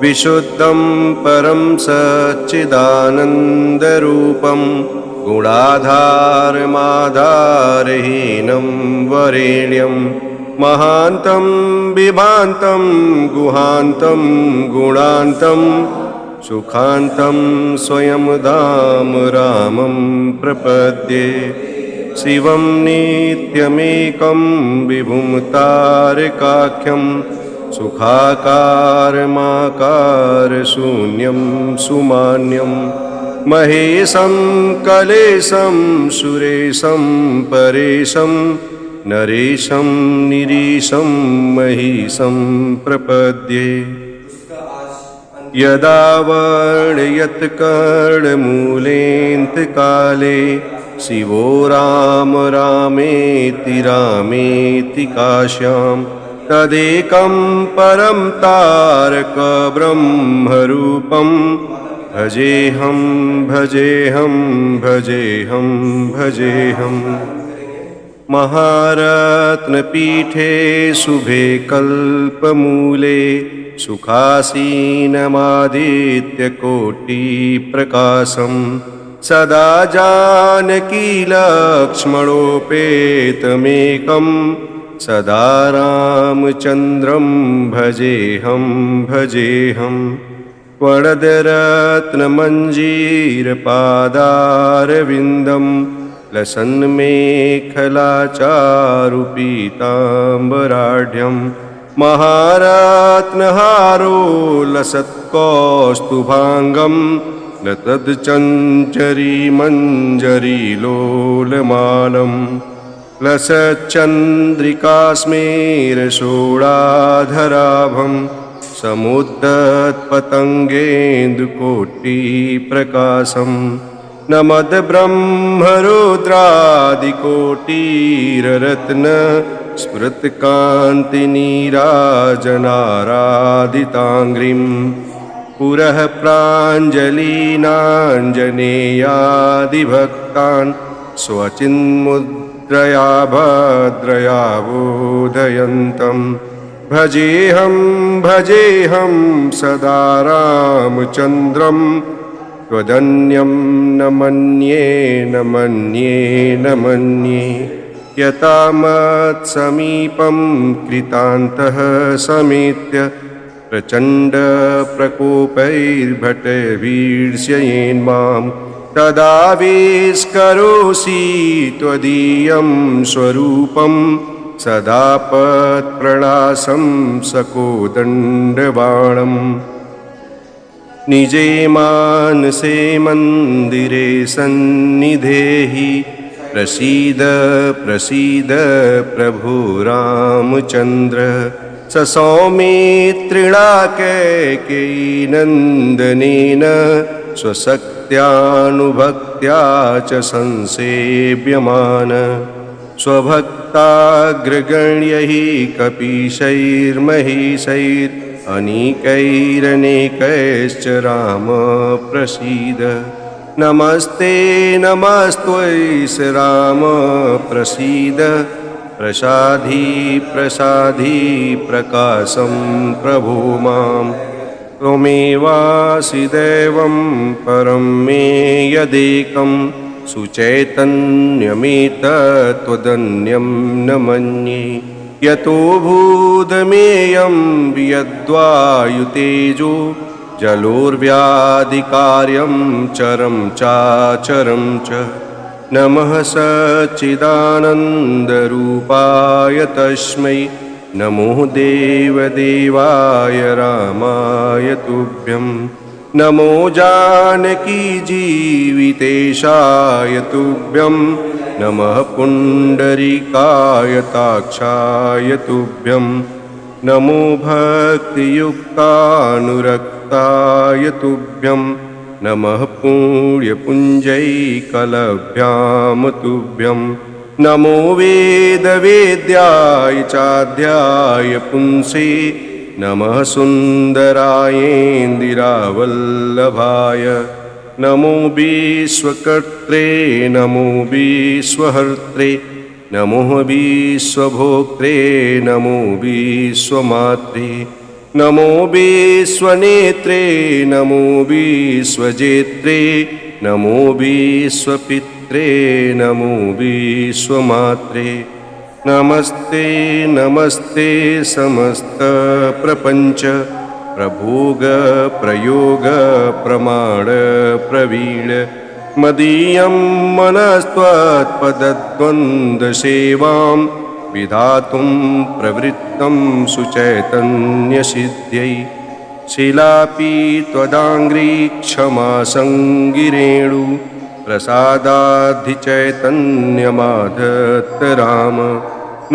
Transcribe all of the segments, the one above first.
विशुद्धं परं सच्चिदानन्दरूपं गुणाधारमाधारहीनं वरेण्यं महान्तं विभान्तं गुहान्तं गुणान्तं सुखान्तं स्वयं धाम रामं प्रपद्ये। शिवं नित्यमेकं विभुं तारकाख्यं सुखाकारमाकारशून्यं सुमान्यं महेशं कलेशं सुरेशं परेशं नरेशं निरीशं महिषं प्रपद्ये। यदा वर्णयत्कर्णमूलेऽन्तकाले शिवो राम रामेति रामेति काश्यां तदेकं परं तारकब्रह्मरूपं भजेऽहं भजेऽहं भजेऽहं भजेऽहं। महारत्नपीठे शुभे कल्पमूले सुखासीनमादित्यकोटिप्रकाशं सदा जानकीलक्ष्मणोपेतमेकं सदा रामचन्द्रं भजेऽहं भजेऽहं। वरदरत्नमञ्जीरपादारविन्दं लसन्मेखलाचारुपीताम्बराढ्यं महारत्नहारो लसत्कौस्तुभाङ्गं लतद्चञ्चरीमञ्जरीलोलमालं लसच्चन्द्रिकास्मेरषोडाधराभं समुद्दत्पतङ्गेन्दुकोटिप्रकाशं नमद्ब्रह्मरुद्रादिकोटिरत्न स्मृतकान्तिनीराजनाराधिताङ्घ्रिं पुरः प्राञ्जलीनाञ्जनेयादिभक्तान् स्वचिन्मुद्रया भद्रया बोधयन्तं भजेऽहं भजेऽहं सदा रामचन्द्रं त्वदन्यं न मन्ये न मन्ये न मन्ये। यता मत्समीपं कृतान्तः समेत्य प्रचण्डप्रकोपैर्भटैर्भीर्ष्येन्मां तदा विस्करोषि त्वदीयं स्वरूपं सदा पत्प्रणाशं सकोदण्डबाणं। निजे मानसे मन्दिरे सन्निधेहि प्रसीद प्रसीद प्रभु रामचन्द्र। सौमित्रिणा कैकेयीनन्दनेन स्वशक्त्यानुभक्त्या च संसेव्यमान स्वभक्ताग्रगण्यैः कपीशैर्महिषैरनेकैरनेकैश्च राम प्रसीद। नमस्ते नमस्त्वैष राम प्रसीद प्रसाधी प्रसाधी प्रकाशं प्रभो मां। त्वमेवासि दैवं परं मे यदेकं सुचैतन्यमेतत्त्वदन्यं न मन्ये। यतो भूतमेयं यद्वायुतेजो जलोर्व्याधिकार्यं चरं चाचरं च। नमः सच्चिदानन्दरूपाय तस्मै नमो देवदेवाय रामाय तुभ्यं। नमो जानकीजीवितेशाय तुभ्यं नमः पुण्डरीकाय ताक्षाय तुभ्यं। नमो भक्तियुक्तानुरक्ताय तुभ्यं नमः पुण्यपुञ्जैकलभ्यां तुभ्यं। नमो वेदवेद्याय चाध्याय पुंसे नमः सुन्दरायेन्दिरावल्लभाय। नमो विश्वकर्त्रे नमो विश्वहर्त्रे नमो विश्वभोक्त्रे नमो विश्वमात्रे। नमो विश्वनेत्रे नमो विश्वजेत्रे नमो विश्वपित्रे नमो विश्वमात्रे नमस्ते नमस्ते समस्त प्रपंच प्रभोग प्रयोग प्रमाण प्रवीण मदीयं मनस्त्वत्पदद्वन्द्वसेवां विधातुं प्रवृत्तं सुचैतन्यसिद्ध्यै शिलापि त्वदाङ्घ्रि क्षमा सङ्गिरेणु प्रसादाधिचैतन्यमाधत्त राम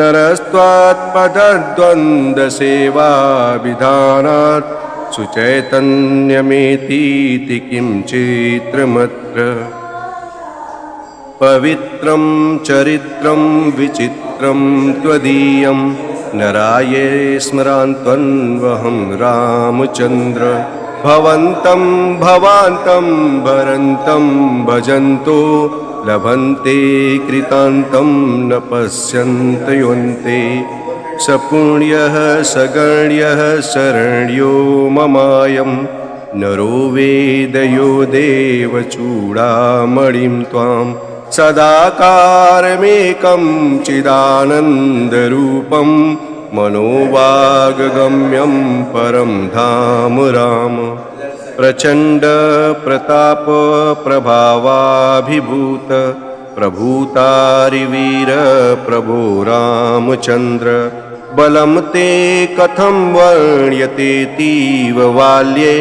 नरस्त्वात्पदद्वन्द्वसेवाविधानात् सुचैतन्यमेतीति किं चित्रमत्र पवित्रं चरित्रं विचित्रं त्वदीयं नराये स्मरान्त्वन्वहं रामचन्द्र भवन्तं भवान्तं भरन्तं भजन्तो लभन्ते कृतान्तं न पश्यन्त योऽन्ते सपुण्यः सगण्यः शरण्यो ममायं नरो वेदयो देवचूडामणिं त्वां सदाकारमेकं चिदानन्दरूपं मनोवागगम्यं परं धाम राम प्रचण्ड प्रताप प्रभावाभिभूत प्रभूतारिवीर प्रभो रामचन्द्र बलं ते कथं वर्ण्यतेतीव बाल्ये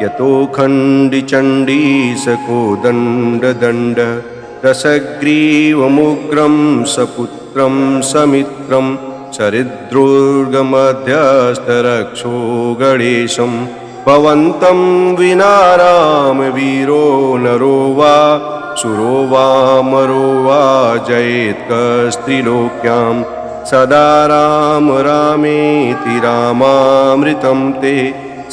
यतोखण्डिचण्डीसकोदण्डदण्ड दशग्रीवमुग्रं सपुत्रं समित्रं चरिद्रोर्गमध्यस्थरक्षो गणेशं भवन्तं विना रामवीरो नरो वा सुरो वा मरो वा जयेत्कस्त्रिलोक्यां सदा राम रामेति रामामृतं ते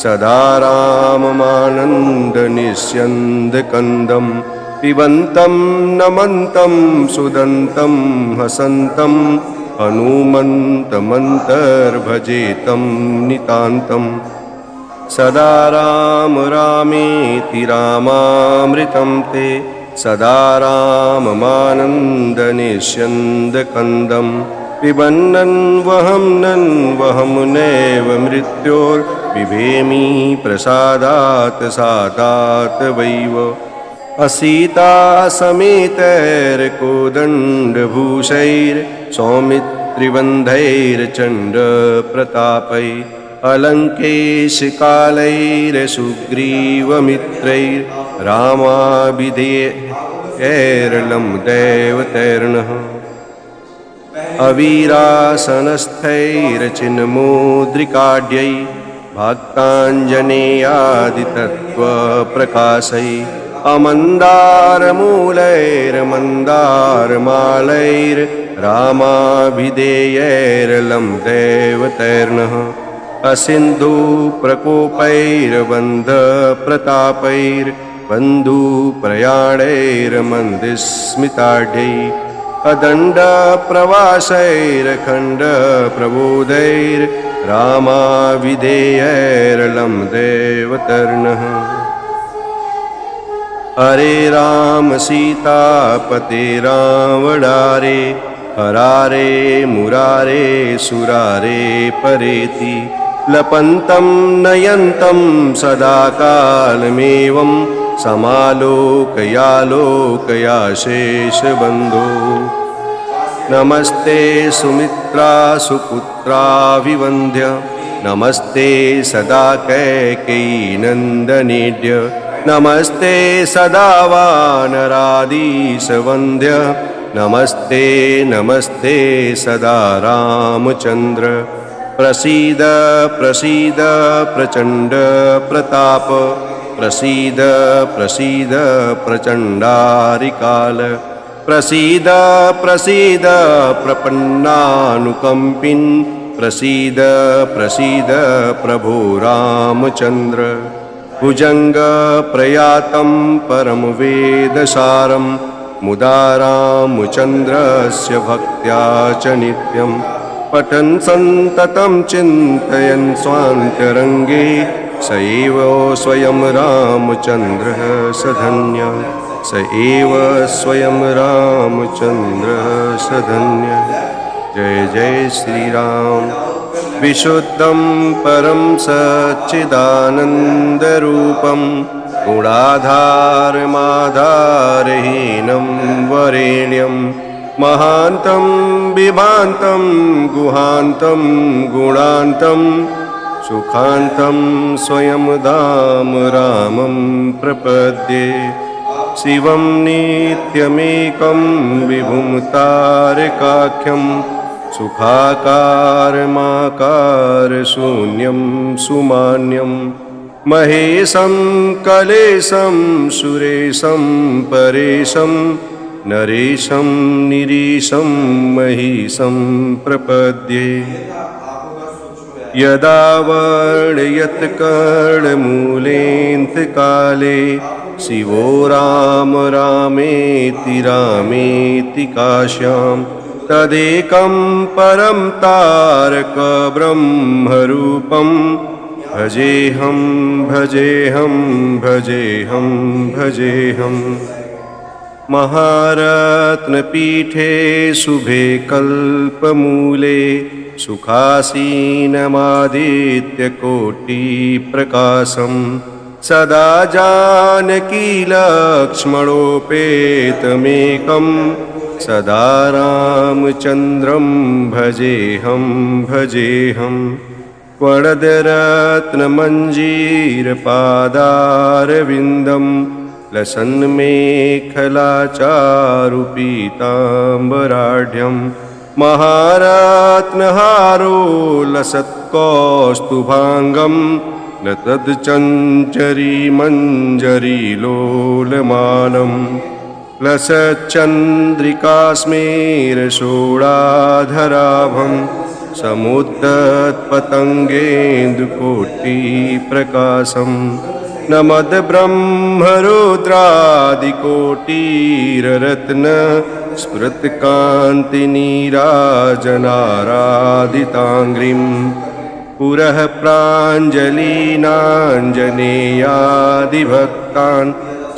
सदा राममानन्दनिस्यन्दकन्दं पिबन्तं नमन्तं सुदन्तं हसन्तं हनुमन्तमन्तर्भजेतं नितान्तं सदा राम रामेति रामामृतं ते सदा राममानन्दनिस्यन्दकन्दं पिबन्नन्वहं नैव मृत्योर्बिभेमि प्रसादात् सादात् वैव असीता सौमित्रिबन्धैर्चण्डप्रतापै अलङ्केशकालैरसुग्रीवमित्रैर्रामाभिधेयैर्लं दैवतैर्नः अवीरासनस्थैरचिन्मुद्रिकाढ्यै भक्ताञ्जनेयादितत्त्वप्रकाशै अमन्दारमूलैर्मन्दारमालैर्रामाभिधेयैर्लं दैवतैर्नः असिन्धुप्रकोपैर्बन्धप्रतापैर्बन्धुप्रयाणैर्मन्दिस्मिताढ्यै अदण्डप्रवासैर्खण्डप्रबोधैर्रामाभिधेयैर्लं दैवतैर्नः हरे राम सीतापते रावणारे हरारे मुरारे सुरारे परेति लपन्तं नयन्तं सदा कालमेवं समालोकयालोकयाशेषबन्धो नमस्ते सुमित्रा सुपुत्राभिवन्द्य नमस्ते सदा कैकेयीनन्दनेड्य नमस्ते सदा वानराधीशवन्द्य नमस्ते नमस्ते सदा रामचन्द्र प्रसीद प्रसीद प्रचण्ड प्रताप प्रसीद प्रसीद प्रचण्डारिकाल प्रसीद प्रसीद प्रपन्नानुकम्पिन् प्रसीद प्रसीद प्रभो रामचन्द्र भुजङ्ग प्रयातं परमवेदसारं मुदा रामचन्द्रस्य भक्त्या च नित्यं पठन् सन्ततं चिन्तयन् स्वान्तरङ्गे स एव स्वयं रामचन्द्रः स धन्यः स एव स्वयं रामचन्द्रः स धन्यः। जय जय श्रीराम। विशुद्धं परं सच्चिदानन्दरूपं गुणाधारमाधारहीनं वरेण्यं महान्तं विभान्तं गुहान्तं गुणान्तं सुखान्तं स्वयं धाम रामं प्रपद्ये। शिवं नित्यमेकं विभुं तारकाख्यं सुखाकारमाकारशून्यं सुमान्यं महेशं कलेशं सुरेशं परेशं नरेशं निरीशं महिषं प्रपद्ये। यदा वर्णयत्कर्णमूलेऽन्तकाले शिवो राम रामेति रामेति काश्यां तदेकं परं तारकब्रह्मरूपं भजेऽहं भजेऽहं भजेऽहं भजेऽहं। महारत्नपीठे शुभे कल्पमूले सुखासीनमादित्यकोटिप्रकाशं सदा जानकी लक्ष्मणोपेतमेकं सदा रामचन्द्रं भजेऽहं भजेऽहं। वरदरत्नमञ्जीरपादारविन्दं लसन्मेखलाचारुपीताम्बराढ्यं महारत्नहारो लसत्कौस्तुभाङ्गं लतद्चञ्चरीमञ्जरीलोलमानं लसच्चन्द्रिकास्मेरषोडाधराभं समुद्दत्पतङ्गेन्दुकोटिप्रकाशं नमद्ब्रह्मरुद्रादिकोटिरत्न स्फुरत्कान्तिनीराजनाराधिताङ्घ्रिं पुरः प्राञ्जलीनाञ्जनेयादिभक्तान्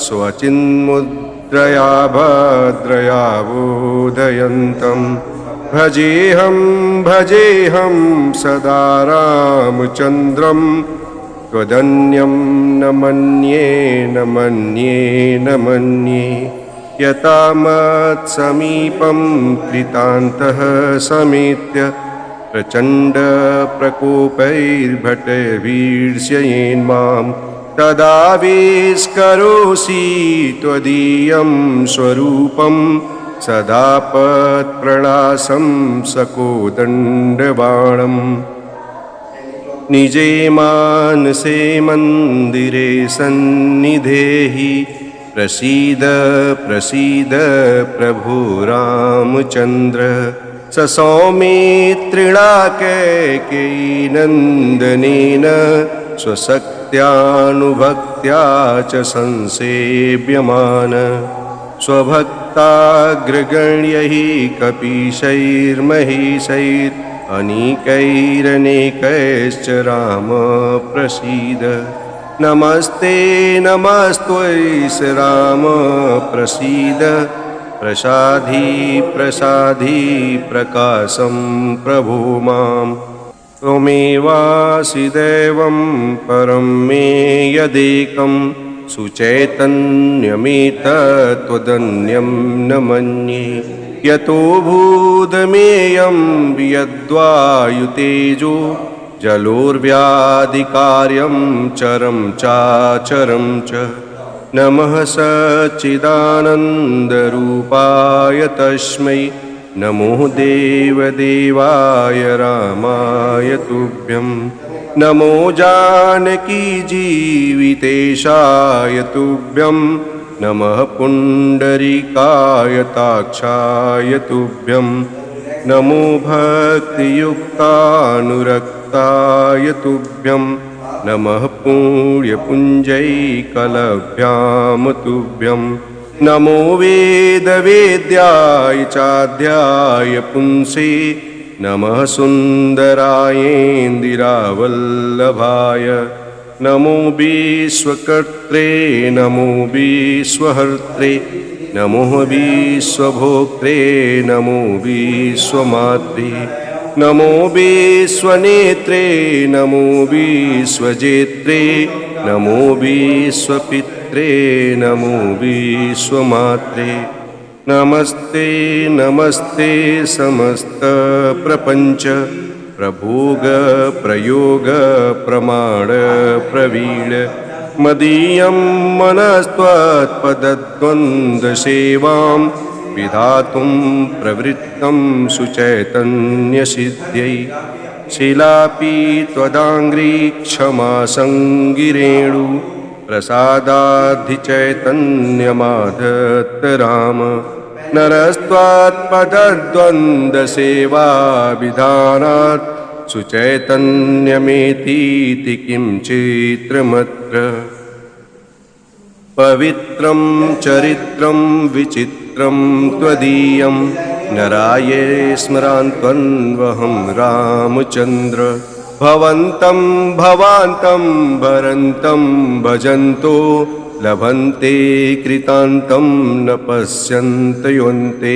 स्वचिन्मुद्रया भद्रया बोधयन्तं भजेऽहं भजेऽहं सदा रामचन्द्रं त्वदन्यं न मन्ये न मन्ये न मन्ये। यथा मत्समीपं कृतान्तः समेत्य प्रचण्डप्रकोपैर्भटवीर्ष्येन्मां तदाविष्करोषि त्वदीयं स्वरूपं सदा पत्प्रणाशं सकोदण्डबाणम्। निजे मानसे मन्दिरे सन्निधेहि प्रसीद प्रसीद प्रभु रामचन्द्र। स सौमित्रिणा कैकेयीनन्दनेन स्वशक्त्यानुभक्त्या च संसेव्यमान स्वभक्ताग्रगण्यैः कपीशैर्महिषैरनेकैरनेकैश्च राम प्रसीद। नमस्ते नमस्त्वैष राम प्रसीद प्रसाधी प्रसाधी प्रकाशं प्रभो मां। त्वमेवासि दैवं परं मे यदेकं सुचैतन्यमेतत्त्वदन्यं न मन्ये। यतो भूतमेयं यद्वायुतेजो जलोर्व्याधिकार्यं चरं चाचरं च। नमः सच्चिदानन्दरूपाय तस्मै नमो देवदेवाय रामाय तुभ्यं। नमो जानकीजीवितेशाय तुभ्यं नमः पुण्डरीकाय ताक्षाय तुभ्यं नमो भक्तियुक्तानुरक्ताय तुभ्यं नमः पुण्यपुञ्जैकलभ्यां तुभ्यं नमो वेदवेद्याय चाध्याय पुंसे नमः सुन्दरायेन्दिरावल्लभाय नमो विश्वकर्त्रे नमो विश्वहर्त्रे नमो विश्वभोक्त्रे नमो विश्वमात्रे नमो विश्वनेत्रे नमो विश्वजेत्रे नमो विश्वपित्रे नमो विश्वमात्रे नमस्ते नमस्ते समस्त प्रपंच प्रभोग प्रयोग प्रमाण प्रवीण मदीयं मनस्त्वत्पदद्वन्द्वसेवां विधातुं प्रवृत्तं सुचैतन्यसिद्ध्यै शिलापि त्वदाङ्घ्रि क्षमा सङ्गिरेणु प्रसादाधिचैतन्यमाधत्त राम नरस्त्वात्पदद्वन्द्वसेवाविधानात् सुचैतन्यमेतीति किं चित्रमत्र पवित्रं चरित्रं विचित्रं त्वदीयं नराये स्मरान्त्वन्वहं रामचन्द्र भवन्तं भवान्तं भरन्तं भजन्तो लभन्ते कृतान्तं न पश्यन्त योऽन्ते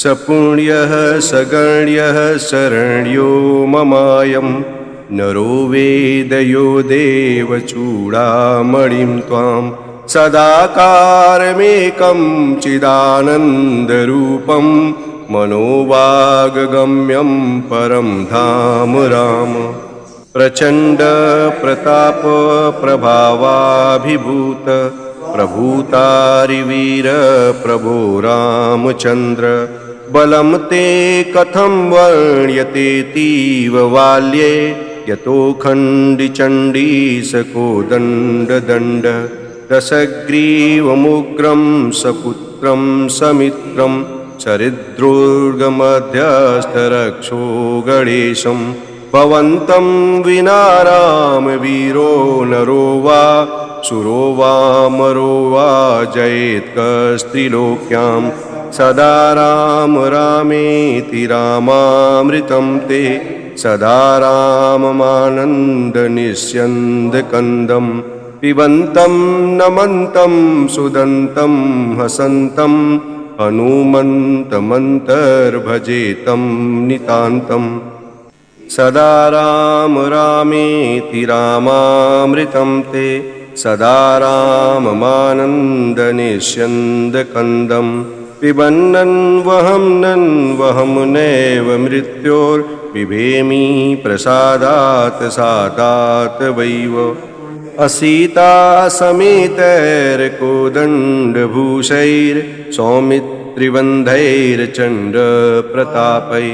सपुण्यः सगण्यः शरण्यो ममायं नरो वेदयो देवचूडामणिं त्वां सदाकारमेकं चिदानन्दरूपं मनोवागगम्यं परं धाम राम प्रचण्ड प्रताप प्रभावाभिभूत प्रभूतारिवीर प्रभो रामचन्द्र बलं ते कथं वर्ण्यतेतीव बाल्ये यतो खण्डिचण्डीसकोदण्डदण्ड दशग्रीवमुग्रं सपुत्रं समित्रं चरिद्रोर्गमध्यस्थरक्षो गणेशं भवन्तं विना रामवीरो नरो वा सुरो वामरो वा जयेत्कस्त्रिलोक्यां सदा राम रामेति रामामृतं ते सदा राममानन्दनिस्यन्दकन्दं पिबन्तं नमन्तं सुदन्तं हसन्तं हनुमन्तमन्तर्भजेतं नितान्तं सदा राम रामेति रामामृतं ते सदा राममानन्दनिस्यन्दकन्दं पिबन्नन्वहं नैव मृत्योर्बिभेमि प्रसादात् सादात् वैव असीता सौमित्रिबन्धैर्चण्डप्रतापै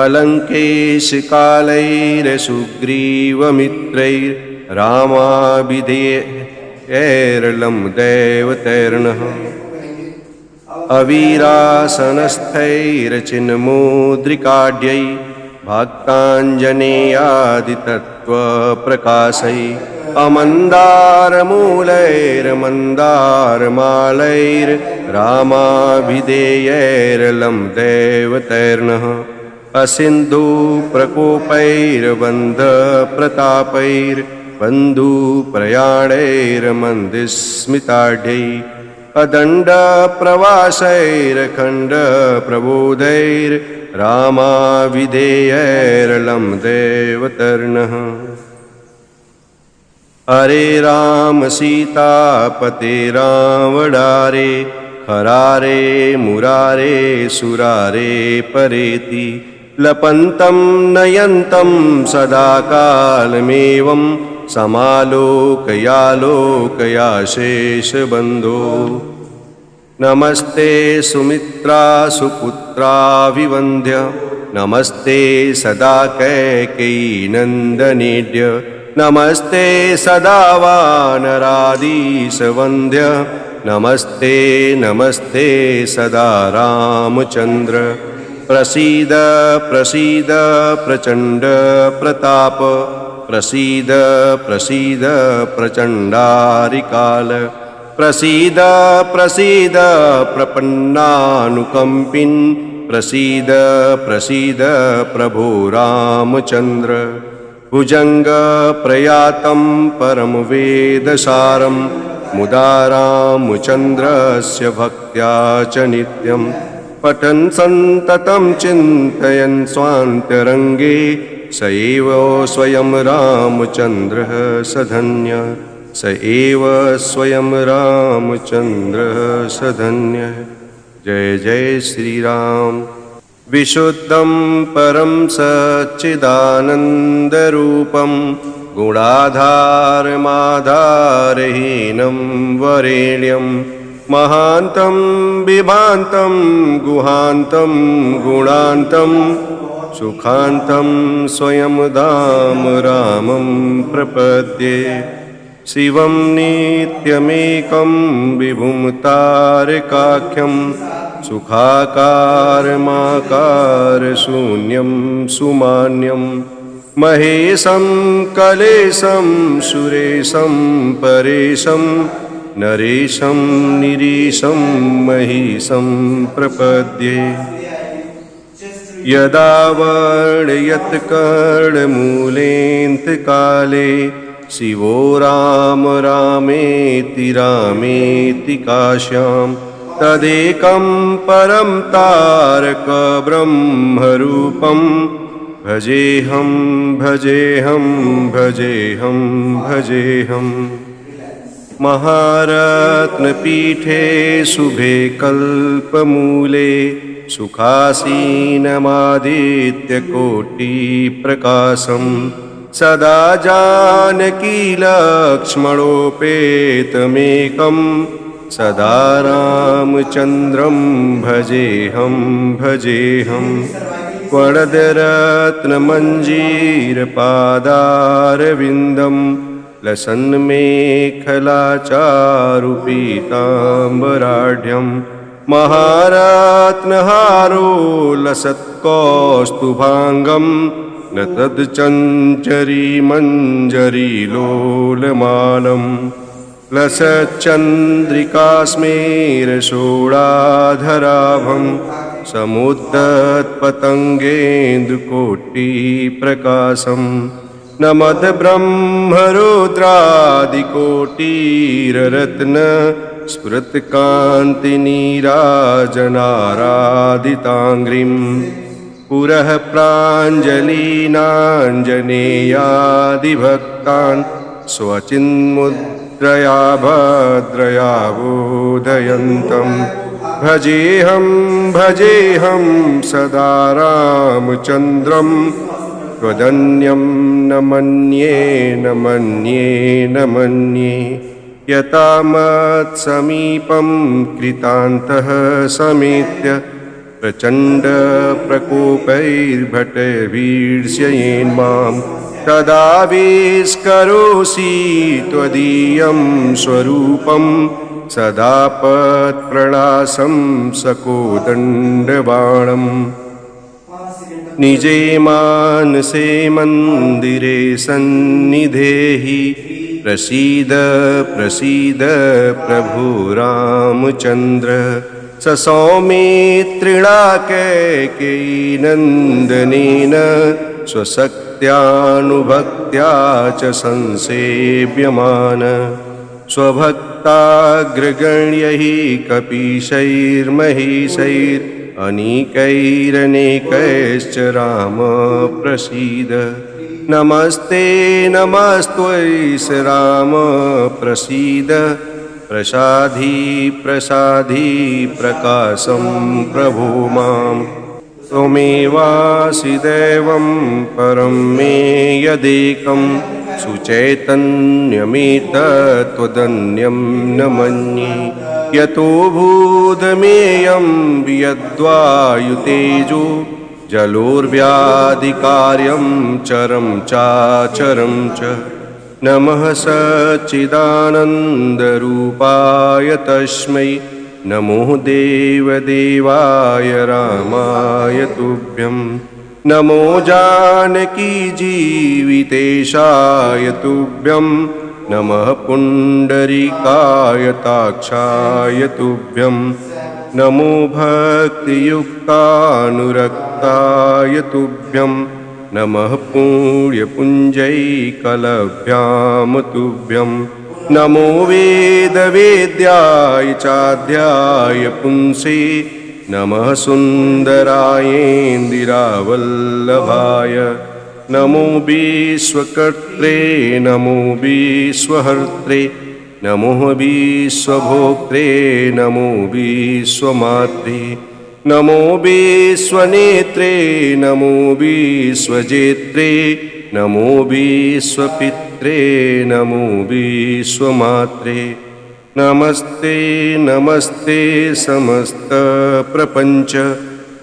अलङ्केशकालैरसुग्रीवमित्रैर्रामाभिधेयैर्लं दैवतैर्नः अवीरासनस्थैरचिन्मुद्रिकाढ्यै भक्ताञ्जनेयादितत्त्वप्रकाशै अमन्दारमूलैर्मन्दारमालैर्रामाभिधेयैर्लं दैवतैर्नः असिन्धुप्रकोपैर्बन्धप्रतापैर्बन्धुप्रयाणैर्मन्दिस्मिताढ्यै अदण्डप्रवासैरखण्डप्रबोधैर्रामाभिधेयैर्लं दैवतर्नः हरे राम सीतापते रावणारे हरारे मुरारे सुरारे परेति लपन्तं नयन्तं सदा कालमेवं समालोकयालोकयाशेषबन्धो नमस्ते सुमित्रा सुपुत्राभिवन्द्य नमस्ते सदा कैकेयीनन्दनेड्य नमस्ते सदा वानराधीशवन्द्य नमस्ते नमस्ते सदा रामचन्द्र प्रसीद प्रसीद प्रचण्ड प्रताप प्रसीद प्रसीद प्रचण्डारिकाल प्रसीद प्रसीद प्रपन्नानुकम्पिन् प्रसीद प्रसीद प्रभो रामचन्द्र भुजङ्ग प्रयातं परमवेदसारं मुदा रामचन्द्रस्य भक्त्या च नित्यं पठन् सन्ततं चिन्तयन् स्वान्तरङ्गे स एव स्वयं रामचन्द्रः स धन्यः स एव स्वयं रामचन्द्रः स धन्यः। जय जय श्रीराम। विशुद्धं परं सच्चिदानन्दरूपं गुणाधारमाधारहीनं वरेण्यं महान्तं विभान्तं गुहान्तं गुणान्तं सुखान्तं स्वयं धाम रामं प्रपद्ये। शिवं नित्यमेकं विभुं तारकाख्यं सुखाकारमाकारशून्यं सुमान्यं महेशं कलेशं सुरेशं परेशं नरेशं निरीशं महिषं प्रपद्ये। यदा वर्णयत्कर्णमूलेऽन्तकाले शिवो राम रामेति रामेति काश्यां तदेकं परं तारकब्रह्मरूपं भजेऽहं भजेऽहं भजेऽहं भजेऽहं। महारत्नपीठे शुभे कल्पमूले सुखासीनमादित्यकोटिप्रकाशं सदा जानकी लक्ष्मणोपेतमेकं सदा रामचन्द्रं भजेऽहं भजेऽहं। वरदरत्नमञ्जीरपादारविन्दं लसन्मेखलाचारुपीताम्बराढ्यं महारत्नहारो लसत्कौस्तुभाङ्गं न तद्चञ्चरीमञ्जरीलोलमानं लसच्चन्द्रिकास्मेरषोडाधराभं समुद्दत्पतङ्गेन्दुकोटिप्रकाशं नमद्ब्रह्मरुद्रादिकोटिरत्न स्फुरत्कान्तिनीराजनाराधिताङ्घ्रिं पुरः प्राञ्जलीनाञ्जनेयादिभक्तान् स्वचिन्मुद्रया भद्रया बोधयन्तं भजेऽहं भजेऽहं सदा रामचन्द्रं त्वदन्यं न मन्ये न मन्ये न मन्ये। यता मत्समीपं कृतान्तः समेत्य प्रचण्डप्रकोपैर्भटवीर्ष्येन्मां तदाविष्करोषि त्वदीयं स्वरूपं सदा पत्प्रणाशं सकोदण्डबाणम्। निजे मानसे मन्दिरे सन्निधेहि प्रसीद प्रसीद प्रभु रामचन्द्र स सौमित्रिणा कैकेयीनन्दनेन स्वशक्त्यानुभक्त्या च संसेव्यमान स्वभक्ताग्रगण्यैः कपीशैर्महिषैरनीकैरनेकैश्च राम प्रसीद। नमस्ते नमस्त्वैष राम प्रसीद प्रसाधी प्रसाधी प्रकाशं प्रभो मां त्वमेवासि दैवं परं मे यदेकं सुचैतन्यमेतत्त्वदन्यं न मन्ये। यतो भूतमेयं यद्वायुतेजो जलोर्व्याधिकार्यं चरं चाचरं च नमः सच्चिदानन्दरूपाय तस्मै नमो देवदेवाय रामाय तुभ्यं नमो जानकी जीवितेशाय तुभ्यं नमः पुण्डरीकाय ताक्षाय तुभ्यं नमो भक्तियुक्तानुरक्ताय तुभ्यं नमः पुण्यपुञ्जैकलभ्यां तुभ्यं नमो वेदवेद्याय चाद्याय पुंसे नमः सुन्दरायेन्दिरावल्लभाय नमो विश्वकर्त्रे नमो विश्वहर्त्रे नमो विश्वभोक्त्रे नमो विश्वमात्रे नमो विश्वनेत्रे नमो विश्वजेत्रे नमो विश्वपित्रे नमो विश्वमात्रे नमस्ते नमस्ते समस्तप्रपञ्च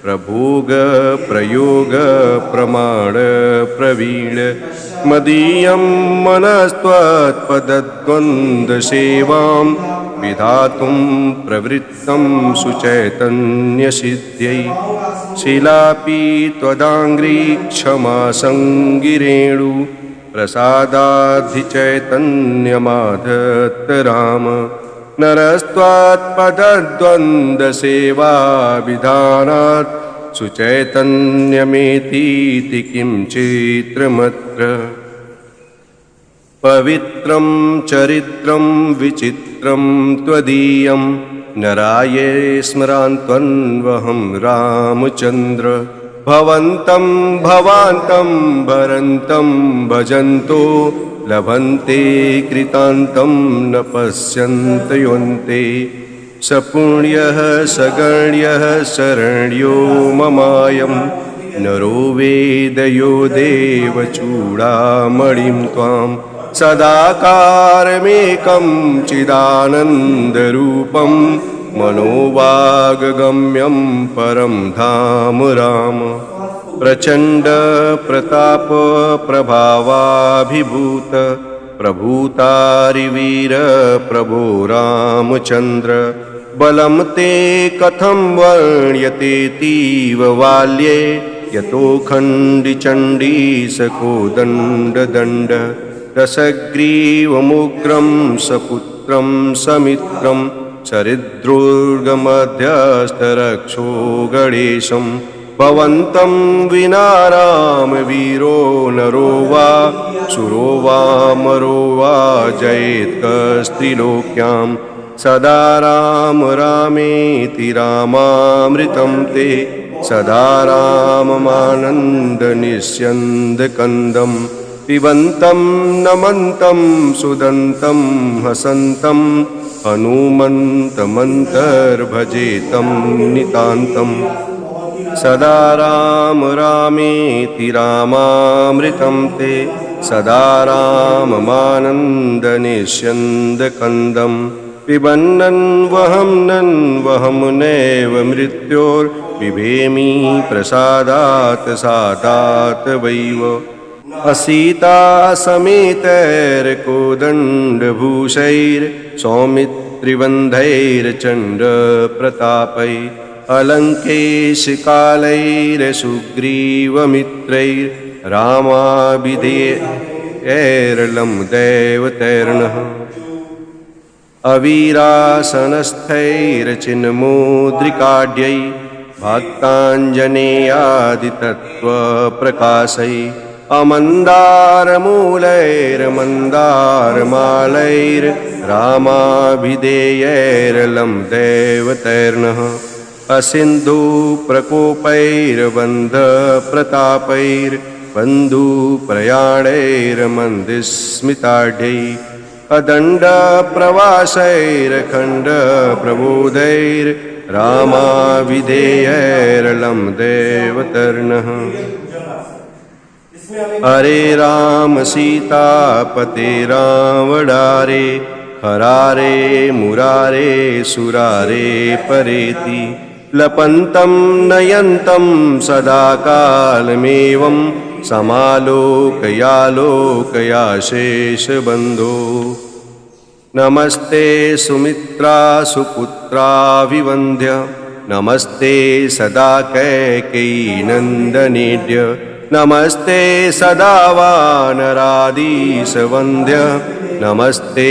प्रभोग प्रयोग प्रमाण प्रवीण मदीयं मनस्त्वत्पदद्वन्द्वसेवां विधातुं प्रवृत्तं सुचैतन्यसिद्ध्यै शिलापि त्वदाङ्घ्रि क्षमा सङ्गिरेणु प्रसादाधिचैतन्यमाधत्त राम नरस्त्वात्पदद्वन्द्वसेवाविधानात् सुचैतन्यमेतीति किं चित्रमत्र पवित्रं चरित्रं विचित्रं त्वदीयं नराये स्मरान्त्वन्वहं रामचन्द्र भवन्तं भवान्तं भरन्तं भजन्तो लभन्ते कृतान्तं न पश्यन्त योऽन्ते सपुण्यः सगण्यः शरण्यो ममायं नरो वेदयो देवचूडामणिं त्वां सदाकारमेकं चिदानन्दरूपं मनोवागगम्यं परं धाम राम प्रचण्ड प्रताप प्रभावाभिभूत प्रभूतारिवीर प्रभो रामचन्द्र बलं ते कथं वर्ण्यतेतीव बाल्ये यतो खण्डिचण्डीसकोदण्डदण्ड रसग्रीवमुग्रं सपुत्रं समित्रं सरिद्रोर्गमध्यस्थरक्षो गणेशं भवन्तं विना रामवीरो नरो वा सुरो वामरो वा जयेत्कस्त्रिलोक्यां सदा राम रामेति रामामृतं ते सदा राममानन्दनिस्यन्दकन्दं पिबन्तं नमन्तं सुदन्तं हसन्तं हनुमन्तमन्तर्भजेतं नितान्तं सदा राम रामेति रामामृतं ते सदा राममानन्दनिस्यन्दकन्दं पिबन्नन्वहं नैव मृत्योर्बिभेमि प्रसादात् सादात् वैव असीता सौमित्रिबन्धैर्चण्डप्रतापै अलङ्केशकालैरसुग्रीवमित्रैर्रामाभिधेयैर्लं दैवतैर्नः अवीरासनस्थैर्चिन्मुद्रिकाढ्यै भक्ताञ्जनेयादितत्त्वप्रकाशै अमन्दारमूलैर्मन्दारमालैर्रामाभिधेयैर्लं दैवतैर्नः असिन्धुप्रकोपैर्बन्धप्रतापैर्बन्धुप्रयाणैर्मन्दिस्मिताढ्यै अदण्डप्रवासैरखण्डप्रबोधैर्रामाभिधेयैर्लं दैवतैर्नः हरे राम सीतापते रावणारे हरारे मुरारे सुरारे परेति लपन्तं नयन्तं सदा कालमेवं समालोकयालोकयाशेषबन्धो नमस्ते सुमित्रा सुपुत्राभिवन्द्य नमस्ते सदा कैकेयीनन्दनेड्य नमस्ते सदा वानराधीशवन्द्य नमस्ते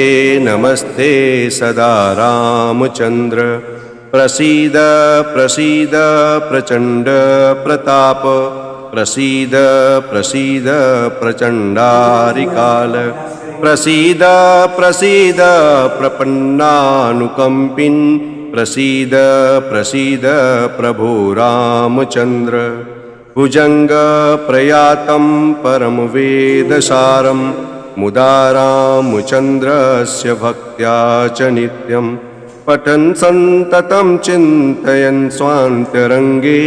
नमस्ते सदा रामचन्द्र प्रसीद प्रसीद प्रचण्ड प्रताप प्रसीद प्रसीद प्रचण्डारिकाल प्रसीद प्रसीद प्रपन्नानुकम्पिन् प्रसीद प्रसीद प्रभो रामचन्द्र भुजङ्ग प्रयातं परमवेदसारं मुदा रामचन्द्रस्य भक्त्या च नित्यं पठन् सन्ततं चिन्तयन् स्वान्तरङ्गे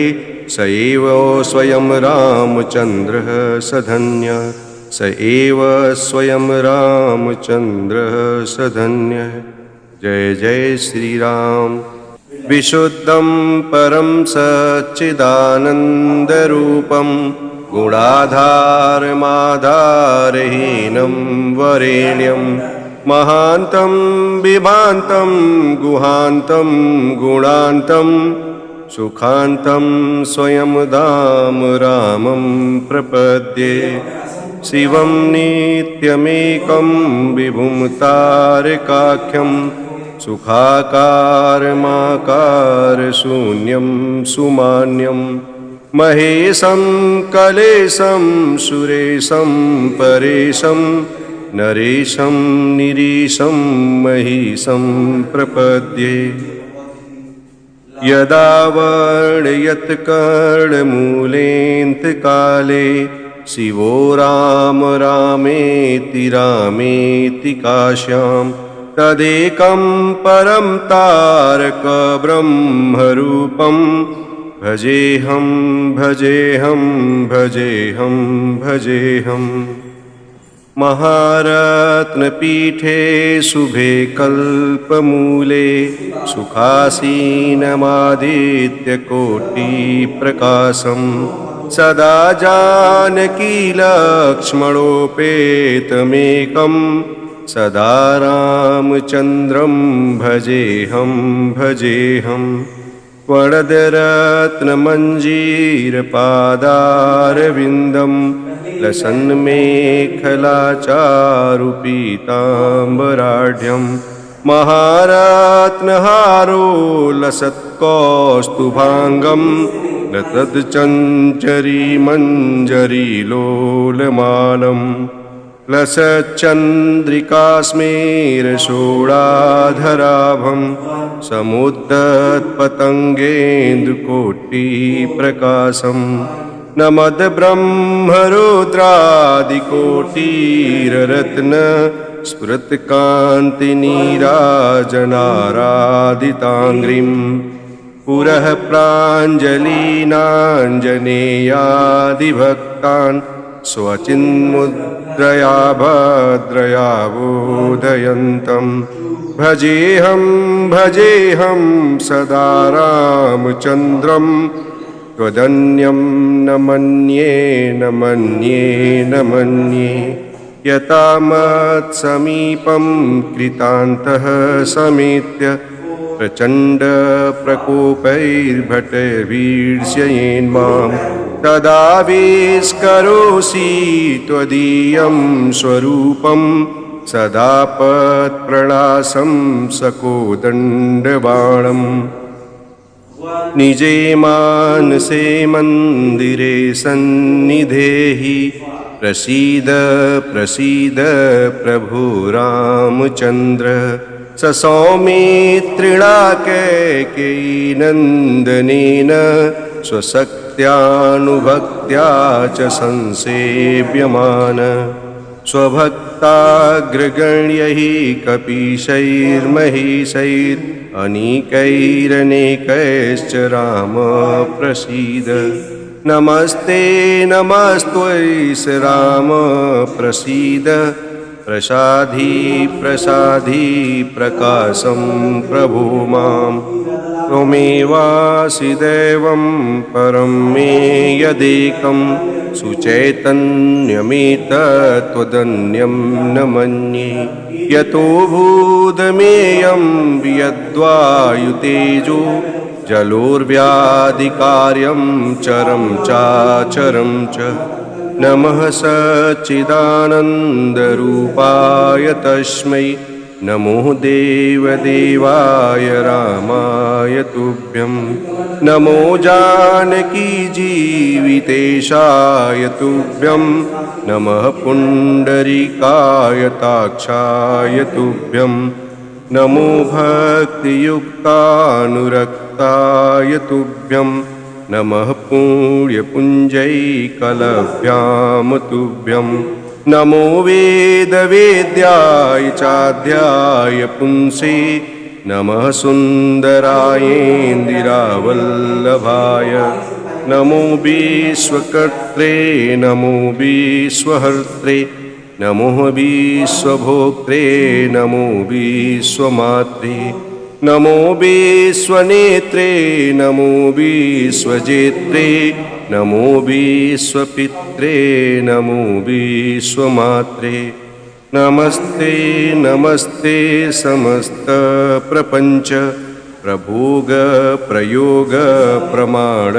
स एव स्वयं रामचन्द्रः स धन्यः स एव स्वयं रामचन्द्रः स धन्यः। जय जय श्रीराम। विशुद्धं परं सच्चिदानन्दरूपं गुणाधारमाधारहीनं वरेण्यं महान्तं विभान्तं गुहान्तं गुणान्तं सुखान्तं स्वयं धाम रामं प्रपद्ये शिवं नित्यमेकं विभुं तारकाख्यं सुखाकारमाकारशून्यं सुमान्यं महेशं कलेशं सुरेशं परेशं नरेशं निरीशं महिषं प्रपद्ये यदा वर्णयत्कर्णमूलेऽन्तकाले शिवो राम रामेति रामेति काश्यां तदेकं परं तारकब्रह्मरूपं भजेऽहं भजेऽहं भजेऽहं भजेऽहं। महारत्नपीठे शुभे कल्पमूले सुखासीनमादित्यकोटिप्रकाशं सदा जानकीलक्ष्मणोपेतमेकं सदा रामचन्द्रं भजेऽहं भजेऽहं। वरदरत्नमञ्जीरपादारविन्दं लसन्मेखलाचारुपीताम्बराढ्यं महारत्नहारो लसत्कौस्तुभाङ्गं न तद्चञ्चरीमञ्जरीलोलमालं लसच्चन्द्रिकास्मेरषोडाधराभं समुद्दत्पतङ्गेन्दुकोटिप्रकाशं न मद्ब्रह्मरुद्रादिकोटिरत्न स्फुरत्कान्तिनीराजनाराधिताङ्घ्रिं पुरः प्राञ्जलीनाञ्जनेयादिभक्तान् स्वचिन्मुद्रया भद्रया बोधयन्तं भजेऽहं भजेऽहं सदा रामचन्द्रं त्वदन्यं न मन्ये न मन्ये न मन्ये। यता मत्समीपं कृतान्तः समेत्य प्रचण्डप्रकोपैर्भटैर्भीड्ष्येन्मां तदाविष्करोषि त्वदीयं स्वरूपं सदा पत्प्रणाशं सकोदण्डबाणम् निजे मानसे मन्दिरे सन्निधेहि प्रसीद प्रसीद प्रभो रामचन्द्र सौमित्रिणा कैकेयीनन्दनेन स्वशक्त्यानुभक्त्या च संसेव्यमान स्वभक्ताग्रगण्यैः कपीशैर्महिषैरनेकैरनेकैश्च राम प्रसीद नमस्ते नमस्त्वैष राम प्रसीद प्रसाधी प्रसाधी प्रकाशं प्रभो मां त्वमेवासि दैवं परं मे यदेकं सुचैतन्यमेतत्त्वदन्यं न मन्ये यतो भूतमेयं यद्वायुतेजो जलोर्व्याधिकार्यं चरं चाचरं च नमः सच्चिदानन्दरूपाय तस्मै नमो देवदेवाय रामाय तुभ्यं नमो जानकी जीवितेशाय तुभ्यं नमः पुण्डरीकाय ताक्षाय तुभ्यं नमो भक्तियुक्तानुरक्ताय तुभ्यं नमः पुण्यपुञ्जैकलभ्यां तुभ्यं नमो वेदवेद्याय चाद्याय पुंसे नमः सुन्दरायेन्दिरावल्लभाय नमो विश्वकर्त्रे नमो विश्वहर्त्रे नमो विश्वभोक्त्रे नमो विश्वमात्रे नमो विश्वनेत्रे नमो विश्वजेत्रे नमो विश्वपित्रे नमो विश्वमात्रे नमस्ते नमस्ते समस्त प्रपंच प्रभोग प्रयोग प्रमाण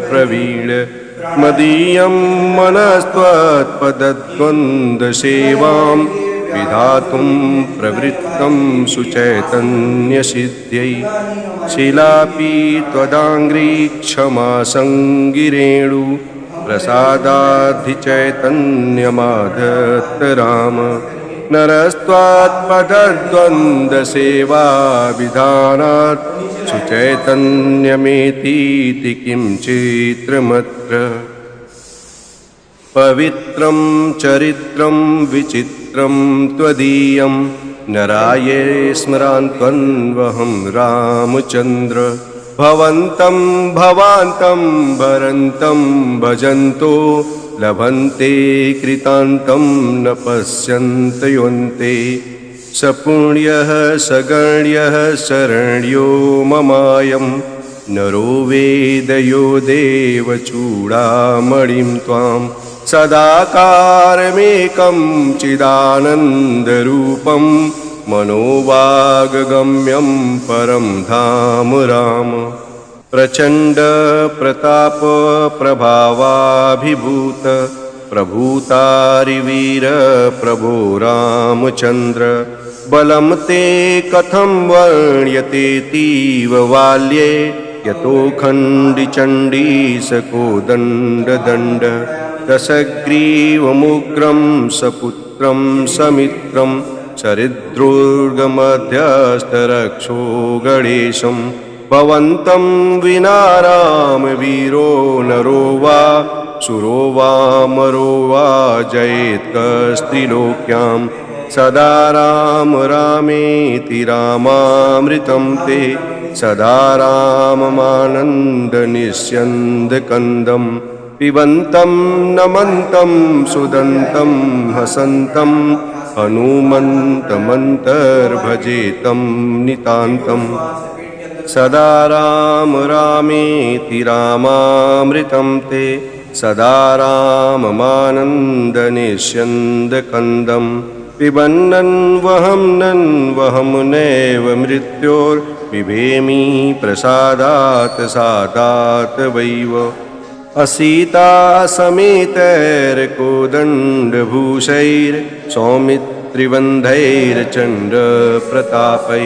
प्रवीण मदीयं मनस्त्वत्पदद्वन्द्वसेवां विधातुं प्रवृत्तं सुचैतन्यसिद्ध्यै शिलापि त्वदाङ्घ्रि क्षमा सङ्गिरेणु प्रसादाधिचैतन्यमाधत्त राम नरस्त्वात्पदद्वन्द्वसेवाविधानात् सुचैतन्यमेतीति किं चित्रमत्र पवित्रं चरित्रं विचित्रं त्वदीयं नराये स्मरान्त्वन्वहं रामचन्द्र भवन्तं भवान्तं भरन्तं भजन्तो लभन्ते कृतान्तं न पश्यन्त योऽन्ते सपुण्यः सगण्यः शरण्यो ममायं नरो वेदयो देवचूडामणिं त्वां सदाकारमेकं चिदानन्दरूपं मनोवागगम्यं परं धाम राम प्रचण्ड प्रताप प्रभावाभिभूत प्रभूतारिवीर प्रभो रामचन्द्र बलं ते कथं वर्ण्यतेतीव बाल्ये यतो खण्डिचण्डीसकोदण्डदण्ड दशग्रीवमुग्रं सपुत्रं समित्रं चरिद्रोर्गमध्यस्थरक्षो गणेशं भवन्तं विना रामवीरो नरो वा सुरो वा मरो वा जयेत्कस्त्रिलोक्यां सदा राम रामेति रामामृतं ते सदा राममानन्दनिस्यन्दकन्दं पिबन्तं नमन्तं सुदन्तं हसन्तं हनुमन्तमन्तर्भजेतं नितान्तं सदा राम रामेति रामामृतं ते सदा राममानन्दनिस्यन्दकन्दं पिबन्नन्वहं नैव मृत्योर्बिभेमि प्रसादात् सादात् वैव असीता सौमित्रिबन्धैर्चण्डप्रतापै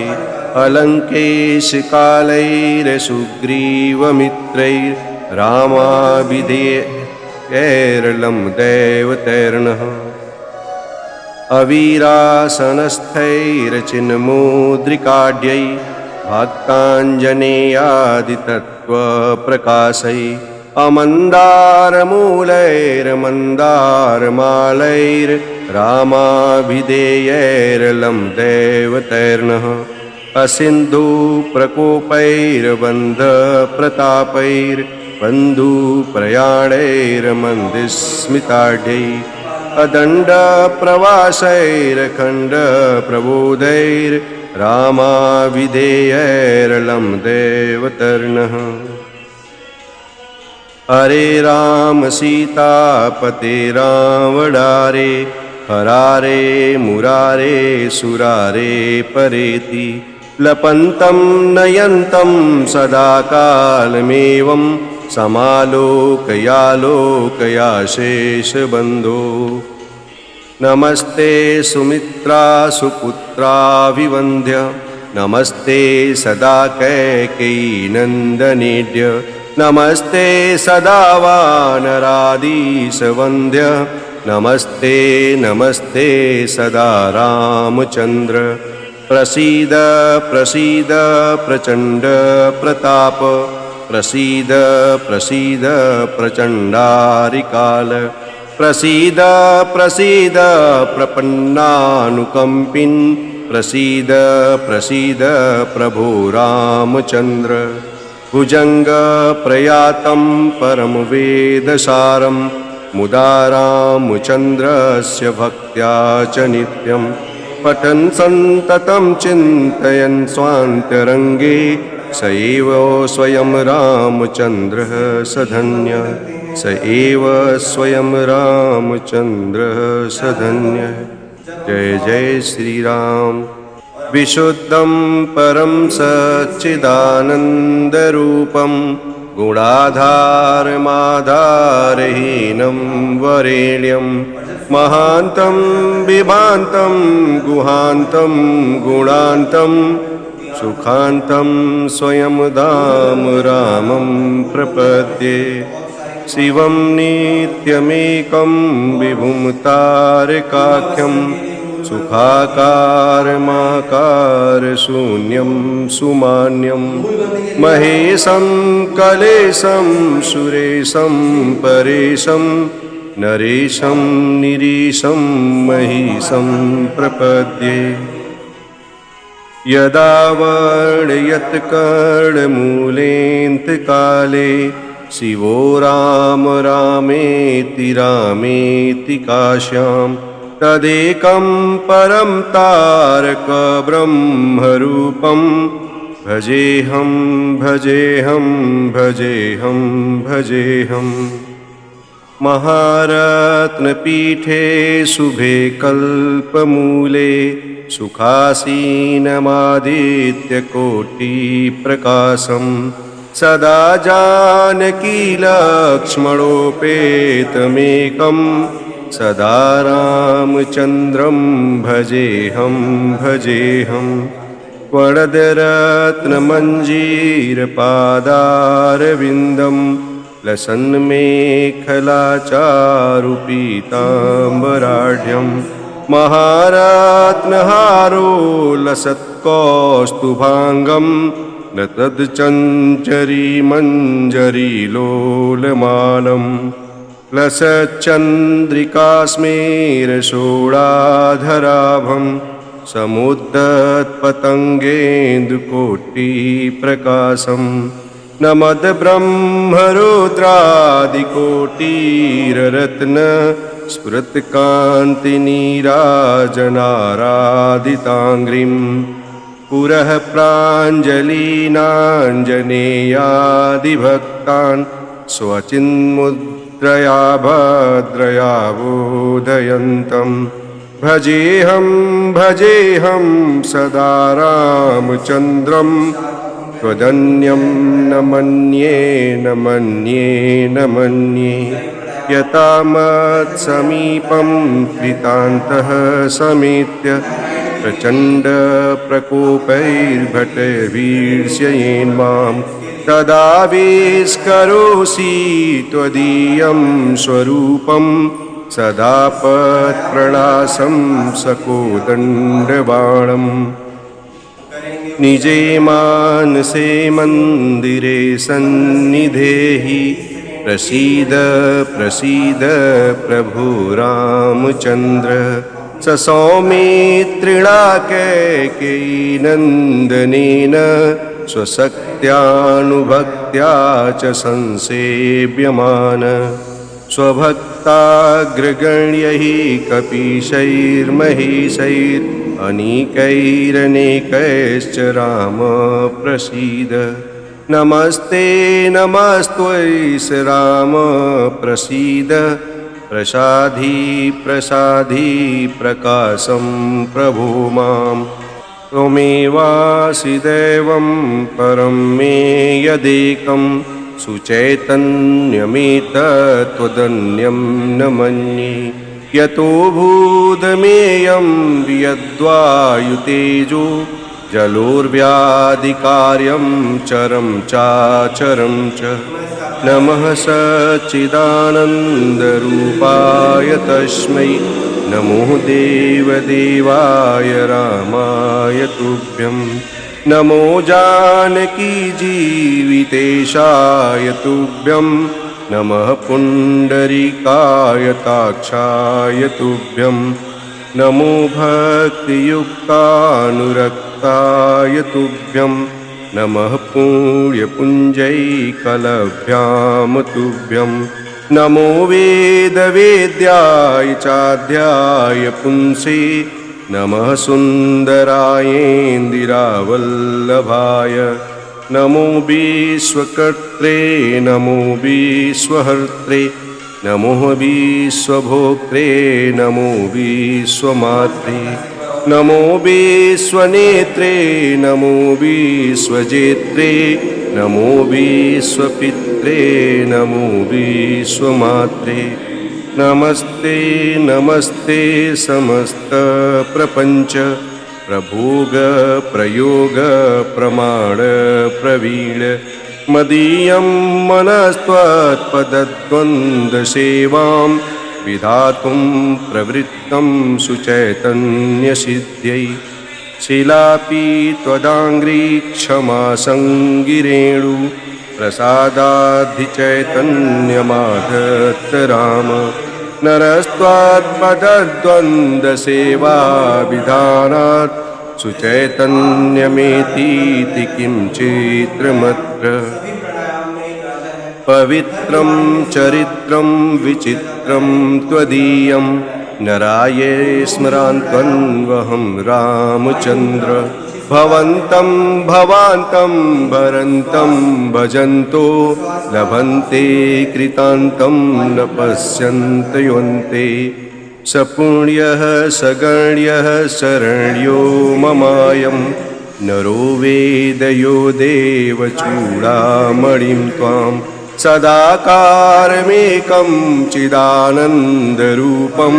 अलङ्केशकालैरसुग्रीवमित्रैर्रामाभिधेयैर्लं दैवतैर्नः अवीरासनस्थैर्चिन्मुद्रिकाढ्यै भक्ताञ्जनेयादितत्त्वप्रकाशै अमन्दारमूलैर्मन्दारमालैर्रामाभिधेयैर्लं दैवतैर्नः असिन्धुप्रकोपैर्बन्धप्रतापैर्बन्धुप्रयाणैर्मन्दिस्मिताढ्यै अदण्डप्रवासैरखण्डप्रबोधैर्रामाभिधेयैर्लं दैवतर्नः हरे राम सीतापते रावणारे हरारे मुरारे सुरारे परेति लपन्तं नयन्तं सदा कालमेवं समालोकयालोकयाशेषबन्धो नमस्ते सुमित्रा सुपुत्रा विवन्द्य नमस्ते सदा कैकेयी नन्दनेड्य नमस्ते सदा वानरादिसवन्द्य नमस्ते नमस्ते सदा रामचन्द्र प्रसीद प्रसीद प्रचण्ड प्रताप प्रसीद प्रसीद प्रचण्डारिकाल प्रसीद प्रसीद प्रपन्नानुकम्पिन् प्रसीद प्रसीद प्रभो रामचन्द्र भुजङ्ग प्रयातं परमवेदसारं मुदा रामचन्द्रस्य भक्त्या च नित्यं पठन् सन्ततं चिन्तयन् स्वान्तरङ्गे स एव स्वयं रामचन्द्रः स धन्यः स एव स्वयं रामचन्द्रः स धन्यः। जय जय श्रीराम। विशुद्धं परं सच्चिदानन्दरूपं गुणाधारमाधारहीनं वरेण्यं महान्तं विभान्तं गुहान्तं गुणान्तं सुखान्तं स्वयं धाम रामं प्रपद्ये। शिवं नित्यमेकं विभुं तारकाख्यं सुखाकारमाकारशून्यं सुमान्यं महेशं कलेशं सुरेशं परेशं नरेशं निरीशं महिषं प्रपद्ये। यदा वर्णयत्कर्णमूलेऽन्तकाले शिवो राम रामेति रामेति काश्यां तदेकं परं तारकब्रह्मरूपं भजेऽहं भजेऽहं भजेऽहं भजेऽहं। महारत्नपीठे शुभे कल्पमूले सुखासीनमादित्यकोटिप्रकाशं सदा जानकीलक्ष्मणोपेतमेकं सदा रामचन्द्रं भजेऽहं भजेऽहं। वरदरत्नमञ्जीरपादारविन्दं लसन्मेखलाचारुपीताम्बराढ्यं महारत्नहारो लसत्कौस्तुभाङ्गं न तद्चञ्चरीमञ्जरीलोलमालं लसच्चन्द्रिकास्मेरषोडाधराभं समुद्दत्पतङ्गेन्दुकोटिप्रकाशं नमद्ब्रह्मरुद्रादिकोटिरत्न स्फुरत्कान्तिनीराजनाराधिताङ्घ्रिं पुरः प्राञ्जलीनाञ्जनेयादिभक्तान् स्वचिन्मुद्रया भद्रया बोधयन्तं भजेऽहं भजेऽहं सदा रामचन्द्रं त्वदन्यं न मन्ये न मन्ये न मन्ये। यता मत्समीपं कृतान्तः समेत्य प्रचण्डप्रकोपैर्भटैर्वीर्ष्येन्मां तदाविष्करोषि त्वदीयं स्वरूपं सदा पत्प्रणाशं सकोदण्डबाणं। निजे मानसे मन्दिरे सन्निधेहि प्रसीद प्रसीद प्रभो रामचन्द्र। स सौमित्रिणा कैकेयी नन्दनेन स्वशक्त्यानुभक्त्या च संसेव्यमान स्वभक्ताग्रगण्यैः कपीशैर्महिषैरनेकैरनेकैश्च राम प्रसीद। नमस्ते नमस्त्वैष राम प्रसीद प्रसाधी प्रसाधी प्रकाशं प्रभो मां। त्वमेवासि दैवं परं मे यदेकं सुचैतन्यमेतत्त्वदन्यं न मन्ये। यतो भूतमेयं यद्वायुतेजो जलोर्व्याधिकार्यं चरं चाचरं च। नमः सच्चिदानन्दरूपाय तस्मै नमो देवदेवाय रामाय तुभ्यं। नमो जानकी जीवितेशाय तुभ्यं। नमः पुण्डरीकाय ताक्षाय तुभ्यं। नमो भक्तियुक्तानुरक्ताय तुभ्यं। नमः पुण्यपुञ्जैकलभ्यां तुभ्यं। नमो वेदवेद्याय चाध्याय पुंसे। नमः सुन्दरायेन्दिरावल्लभाय। नमो विश्वकर्त्रे नमो विश्वहर्त्रे। नमो विश्वभोक्त्रे नमो विश्वमात्रे। नमो विश्वनेत्रे नमो विश्वजेत्रे। नमो विश्वपित्रे नमो विश्वमात्रे। नमस्ते नमस्ते समस्तप्रपञ्च प्रभोग प्रयोग प्रमाण प्रवीण। मदीयं मनस्त्वत्पदद्वन्द्वसेवां विधातुं प्रवृत्तं सुचैतन्यसिद्ध्यै। शिलापि त्वदाङ्घ्रि क्षमा सङ्गिरेणु प्रसादाधिचैतन्यमाधत्त राम। नरस्त्वात्पदद्वन्द्वसेवा विधानात् सुचैतन्यमेतीति किं चित्रमत्र। पवित्रं चरित्रं विचित्रं त्वदीयं नराये स्मरान्त्वन्वहं रामचन्द्र। भवन्तं भवान्तं भरन्तं भजन्तो लभन्ते कृतान्तं न पश्यन्त योऽन्ते। सपुण्यः सगण्यः शरण्यो ममायं नरो वेदयो देवचूडामणिं त्वां। सदाकारमेकं चिदानन्दरूपं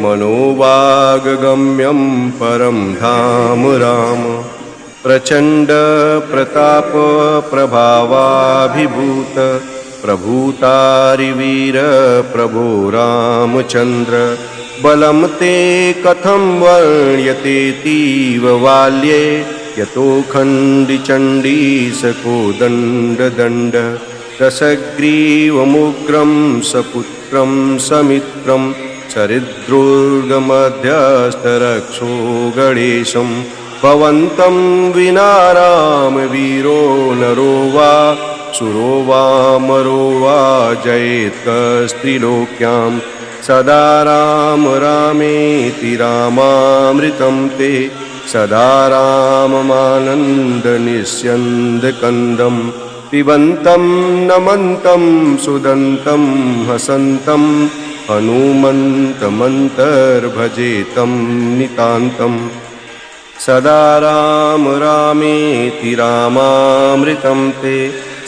मनोवागगम्यं परं धाम राम। प्रचण्ड प्रताप प्रभावाभिभूत प्रभूतारिवीर प्रभो रामचन्द्र। बलं ते कथं वर्ण्यतेतीव बाल्ये यतो खण्डिचण्डीसको दण्ड। रसग्रीवमुग्रं सपुत्रं समित्रं चरिद्रोर्गमध्यस्थरक्षो गणेशं। भवन्तं विना रामवीरो नरो वा सुरो वा मरो वा जयेत्कस्त्रिलोक्यां। सदा राम रामेति रामामृतं ते सदा राममानन्दनिस्यन्दकन्दं। पिबन्तं नमन्तं सुदन्तं हसन्तं हनुमन्तमन्तर्भजेतं नितान्तं। सदा राम रामेति रामामृतं ते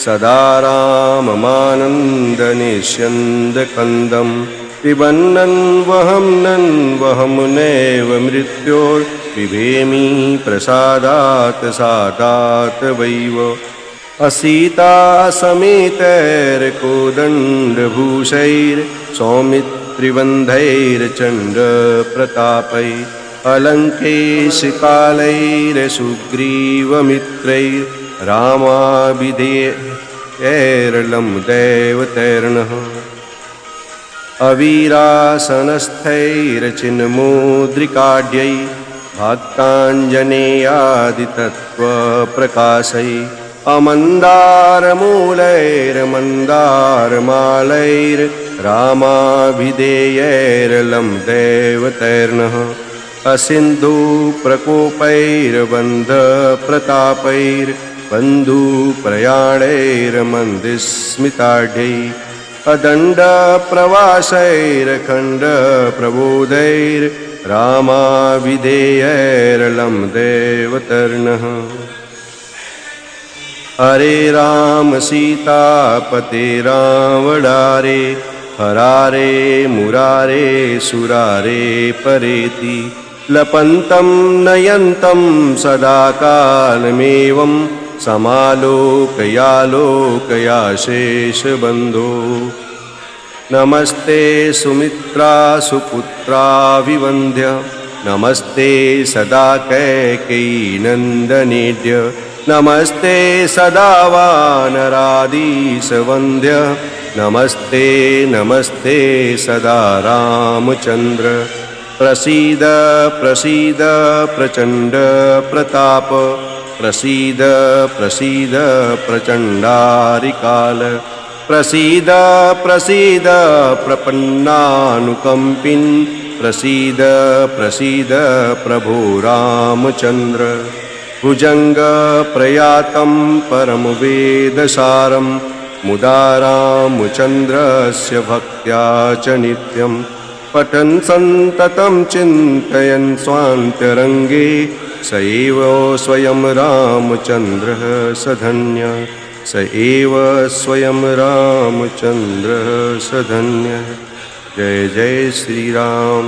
सदा राममानन्दनिस्यन्दकन्दं। पिबन्नन्वहं नैव मृत्योर्बिभेमि प्रसादात् सादात् वैव। असीता सौमित्रिबन्धैर्चण्डप्रतापैः। अलङ्केशकालैरसुग्रीवमित्रैर्रामाभिधेयैर्लं दैवतैर्नः। अवीरासनस्थैर्चिन्मुद्रिकाढ्यैः भक्ताञ्जनेयादितत्त्वप्रकाशैः। अमन्दारमूलैर्मन्दारमालैर्रामाभिधेयैर्लं दैवतैर्नः। असिन्धुप्रकोपैर्बन्धुप्रयाणैर्मन्दिस्मिताढ्यैः। अदण्डप्रवासैरखण्डप्रबोधैर्रामाभिधेयैर्लं दैवतैर्नः। हरे राम सीतापते रावणारे हरारे मुरारे सुरारे परेति लपन्तं नयन्तं सदा कालमेवं समालोकयालोकयाशेषबन्धो नमस्ते सुमित्रा सुपुत्रा विवन्द्य नमस्ते सदा कैकेयी नन्दनेड्य नमस्ते सदा वानरादीशवन्द्य नमस्ते नमस्ते सदा रामचन्द्र प्रसीद प्रसीद प्रचण्ड प्रताप प्रसीद प्रसीद प्रचण्डारिकाल प्रसीद प्रसीद प्रपन्नानुकम्पिन् प्रसीद प्रसीद प्रभो रामचन्द्र भुजङ्ग प्रयातं परमवेदसारं मुदा रामचन्द्रस्य भक्त्या च नित्यं पठन् सन्ततं चिन्तयन् स्वान्तरङ्गे स एव स्वयं रामचन्द्रः स धन्यः स एव स्वयं रामचन्द्रः स धन्यः। जय जय श्रीराम।